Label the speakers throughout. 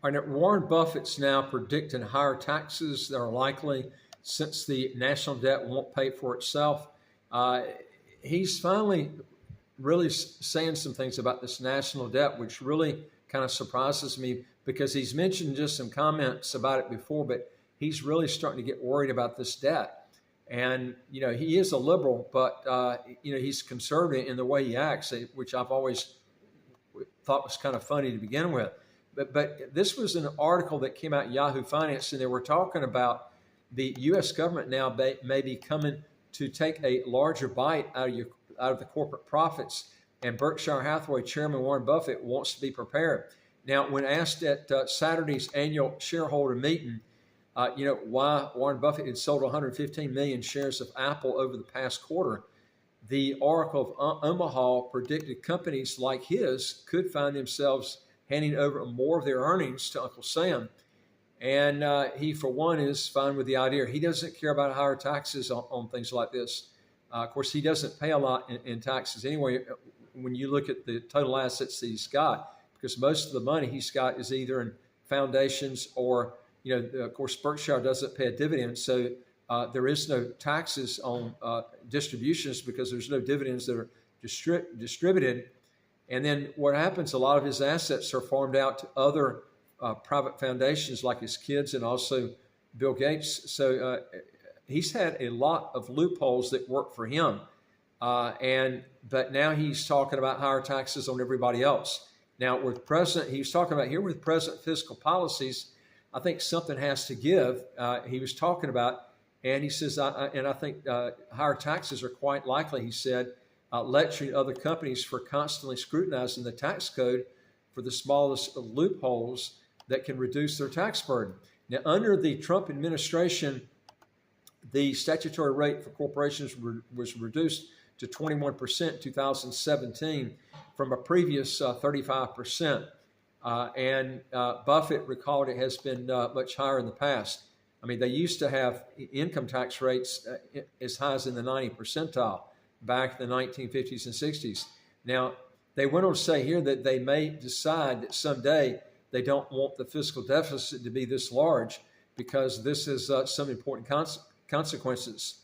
Speaker 1: All right, Warren Buffett's now predicting higher taxes that are likely since the national debt won't pay for itself. He's finally really saying some things about this national debt, which really kind of surprises me because he's mentioned just some comments about it before, but he's really starting to get worried about this debt. And, he is a liberal, but, he's conservative in the way he acts, which I've always thought was kind of funny to begin with. But this was an article that came out in Yahoo Finance, and they were talking about the U.S. government now may be coming to take a larger bite out of the corporate profits. And Berkshire Hathaway Chairman Warren Buffett wants to be prepared. Now, when asked at Saturday's annual shareholder meeting, why Warren Buffett had sold 115 million shares of Apple over the past quarter, the Oracle of Omaha predicted companies like his could find themselves handing over more of their earnings to Uncle Sam. And he, for one, is fine with the idea. He doesn't care about higher taxes on things like this. Of course, he doesn't pay a lot in taxes anyway when you look at the total assets that he's got, because most of the money he's got is either in foundations or, of course, Berkshire doesn't pay a dividend. So there is no taxes on distributions because there's no dividends that are distributed. And then what happens, a lot of his assets are farmed out to other private foundations like his kids and also Bill Gates. So he's had a lot of loopholes that work for him. But now he's talking about higher taxes on everybody else. Now he's talking about here with present fiscal policies, I think something has to give. He was talking about, and he says, I think higher taxes are quite likely, he said, lecturing other companies for constantly scrutinizing the tax code for the smallest loopholes that can reduce their tax burden. Now, under the Trump administration, the statutory rate for corporations was reduced to 21% in 2017 from a previous 35%. And Buffett recalled it has been much higher in the past. I mean, they used to have income tax rates as high as in the 90th percentile back in the 1950s and 60s. Now, they went on to say here that they may decide that someday they don't want the fiscal deficit to be this large because this has some important consequences.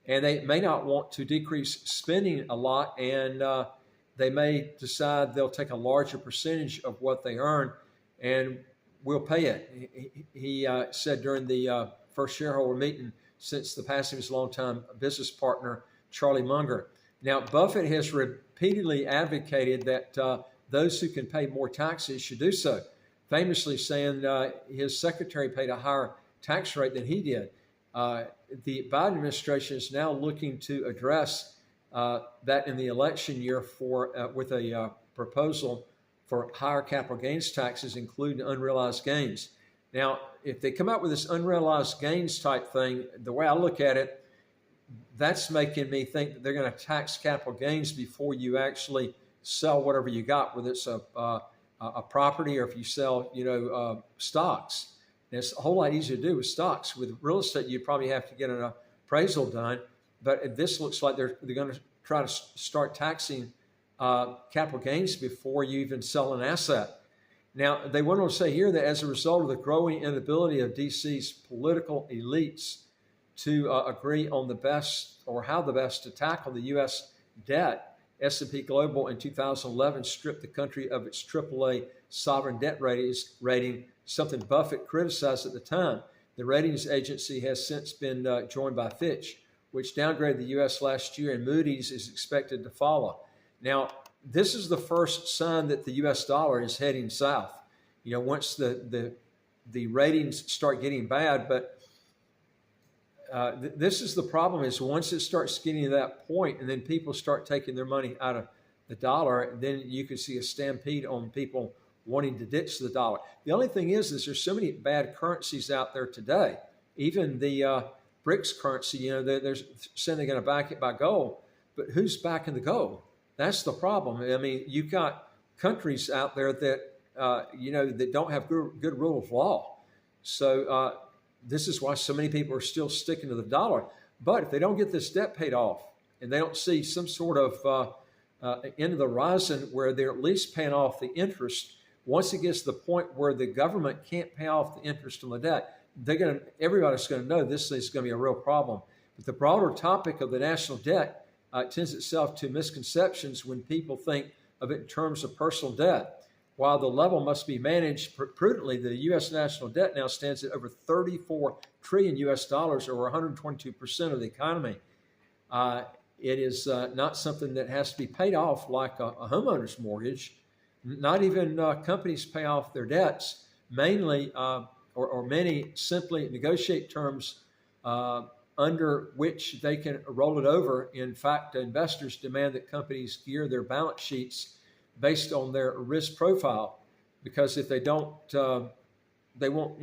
Speaker 1: And they may not want to decrease spending a lot, and they may decide they'll take a larger percentage of what they earn and we'll pay it. He said during the first shareholder meeting since the passing of his longtime business partner, Charlie Munger. Now, Buffett has repeatedly advocated that those who can pay more taxes should do so, famously saying his secretary paid a higher tax rate than he did. The Biden administration is now looking to address that in the election year with a proposal for higher capital gains taxes, including unrealized gains. Now, if they come out with this unrealized gains type thing, the way I look at it, that's making me think that they're going to tax capital gains before you actually sell whatever you got, whether it's a property or if you sell, stocks. And it's a whole lot easier to do with stocks. With real estate, you probably have to get an appraisal done. But this looks like they're going to try to start taxing capital gains before you even sell an asset. Now, they went on to say here that as a result of the growing inability of DC's political elites to agree on the best or how the best to tackle the U.S. debt, S&P Global in 2011 stripped the country of its AAA sovereign debt rating, something Buffett criticized at the time. The ratings agency has since been joined by Fitch, which downgraded the U.S. last year, and Moody's is expected to follow. Now, this is the first sign that the U.S. dollar is heading south. Once the ratings start getting bad, but this is the problem, is once it starts getting to that point and then people start taking their money out of the dollar, then you can see a stampede on people wanting to ditch the dollar. The only thing is there's so many bad currencies out there today. Even the BRICS currency, they're saying they're going to back it by gold, but who's backing the gold? That's the problem. I mean, you've got countries out there that, that don't have good rule of law. So this is why so many people are still sticking to the dollar. But if they don't get this debt paid off and they don't see some sort of end of the horizon where they're at least paying off the interest, once it gets to the point where the government can't pay off the interest on the debt, everybody's going to know this is going to be a real problem. But the broader topic of the national debt tends itself to misconceptions when people think of it in terms of personal debt. While the level must be managed prudently, the U.S. national debt now stands at over 34 trillion U.S. dollars, or 122% of the economy. It is not something that has to be paid off like a homeowner's mortgage. Not even companies pay off their debts. Mainly, or many simply negotiate terms under which they can roll it over. In fact, investors demand that companies gear their balance sheets based on their risk profile, because if they don't, they won't,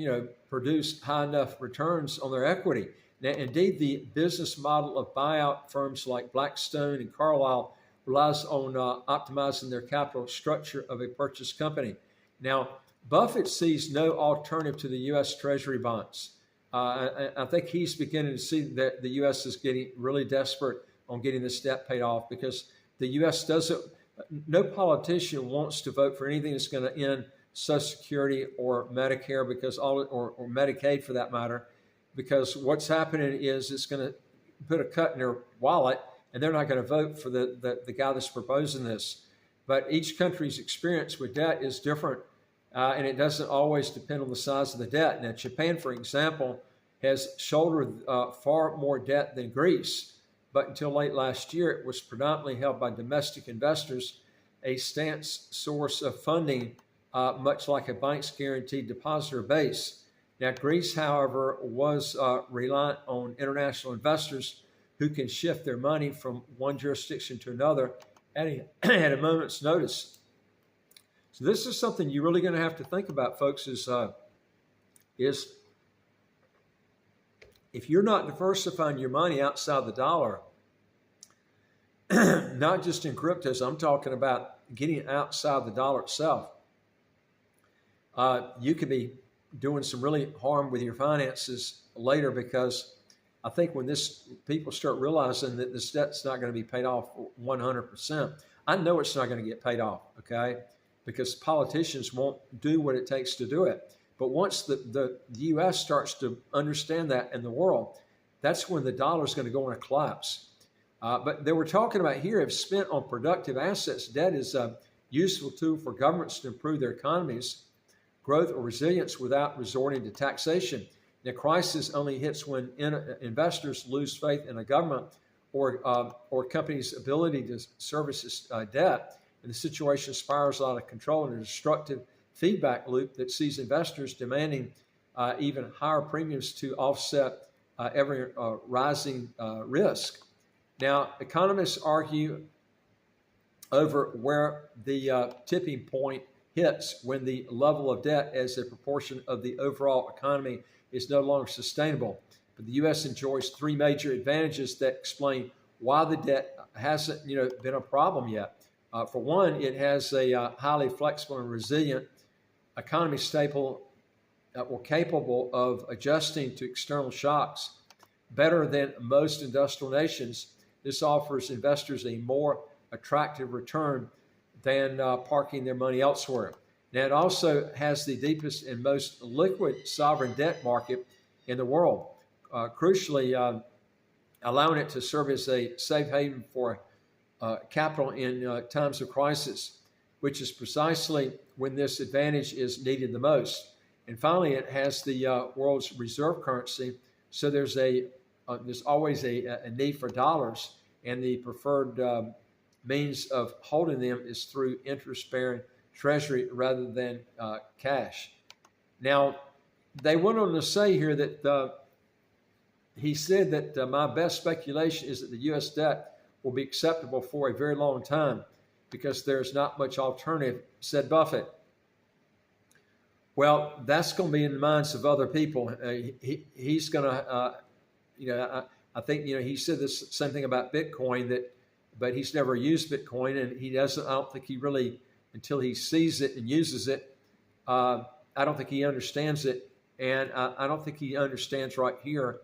Speaker 1: produce high enough returns on their equity. Now, indeed, the business model of buyout firms like Blackstone and Carlyle relies on optimizing their capital structure of a purchased company. Now, Buffett sees no alternative to the U.S. Treasury bonds. I think he's beginning to see that the U.S. is getting really desperate on getting this debt paid off, because the U.S. no politician wants to vote for anything that's going to end Social Security or Medicare, or Medicaid for that matter, because what's happening is it's going to put a cut in their wallet, and they're not going to vote for the guy that's proposing this. But each country's experience with debt is different, and it doesn't always depend on the size of the debt. Now, Japan, for example, has shouldered far more debt than Greece, but until late last year, it was predominantly held by domestic investors, a stance source of funding, much like a bank's guaranteed depositor base. Now, Greece, however, was reliant on international investors who can shift their money from one jurisdiction to another at a moment's notice. So this is something you're really going to have to think about, folks, is if you're not diversifying your money outside the dollar, not just in cryptos, I'm talking about getting outside the dollar itself, you could be doing some really harm with your finances later, because I think when people start realizing that this debt's not going to be paid off 100%, I know it's not going to get paid off, okay? Because politicians won't do what it takes to do it. But once the U.S. starts to understand that in the world, that's when the dollar is going to go on a collapse. But they were talking about here, if spent on productive assets, debt is a useful tool for governments to improve their economies, growth, or resilience without resorting to taxation. Now, crisis only hits when investors lose faith in a government or company's ability to service its debt, and the situation spirals out of control in a destructive feedback loop that sees investors demanding even higher premiums to offset every rising risk. Now, economists argue over where the tipping point hits when the level of debt as a proportion of the overall economy is no longer sustainable. But the U.S. enjoys three major advantages that explain why the debt hasn't been a problem yet. For one, it has a highly flexible and resilient economy staple or capable of adjusting to external shocks better than most industrial nations. This offers investors a more attractive return than parking their money elsewhere. Now, it also has the deepest and most liquid sovereign debt market in the world, crucially allowing it to serve as a safe haven for capital in times of crisis, which is precisely when this advantage is needed the most. And finally, it has the world's reserve currency, so there's always a need for dollars, and the preferred means of holding them is through interest-bearing treasury rather than cash. Now, they went on to say here that he said that my best speculation is that the U.S. debt will be acceptable for a very long time because there's not much alternative, said Buffett. Well, that's going to be in the minds of other people. He's going to, I think, he said this same thing about Bitcoin, but he's never used Bitcoin, and he doesn't. I don't think he really, until he sees it and uses it, I don't think he understands it, and I don't think he understands right here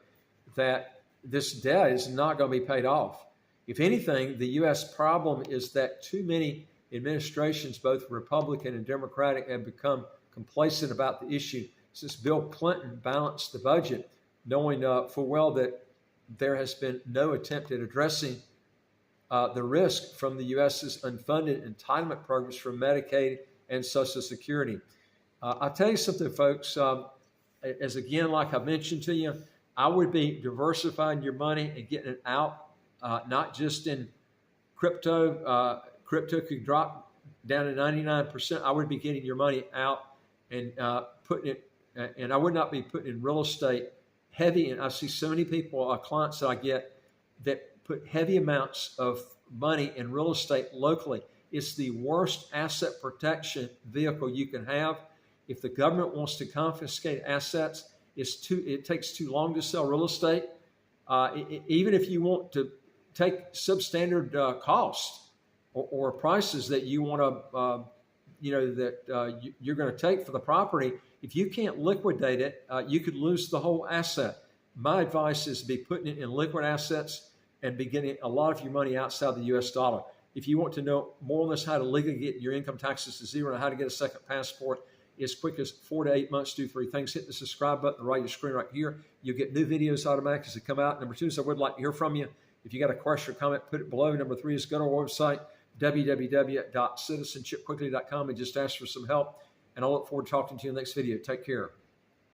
Speaker 1: that this debt is not going to be paid off. If anything, the U.S. problem is that too many administrations, both Republican and Democratic, have become complacent about the issue since Bill Clinton balanced the budget, knowing full well that there has been no attempt at addressing the risk from the U.S.'s unfunded entitlement programs from Medicaid and Social Security. I'll tell you something, folks. As again, like I mentioned to you, I would be diversifying your money and getting it out, not just in crypto. Crypto could drop down to 99%. I would be getting your money out and putting it, and I would not be putting in real estate heavy. And I see so many people, clients that I get, that put heavy amounts of money in real estate locally. It's the worst asset protection vehicle you can have. If the government wants to confiscate assets, it takes too long to sell real estate. Even if you want to take substandard costs or prices that you want to, you're going to take for the property, if you can't liquidate it, you could lose the whole asset. My advice is to be putting it in liquid assets and be getting a lot of your money outside the U.S. dollar. If you want to know more on this, how to legally get your income taxes to zero and how to get a second passport as quick as 4 to 8 months, do 3 things. Hit the subscribe button on the right of your screen right here. You'll get new videos automatically as they come out. Number 2 is I would like to hear from you. If you got a question or comment, put it below. Number 3 is go to our website, www.citizenshipquickly.com, and just ask for some help. And I look forward to talking to you in the next video. Take care.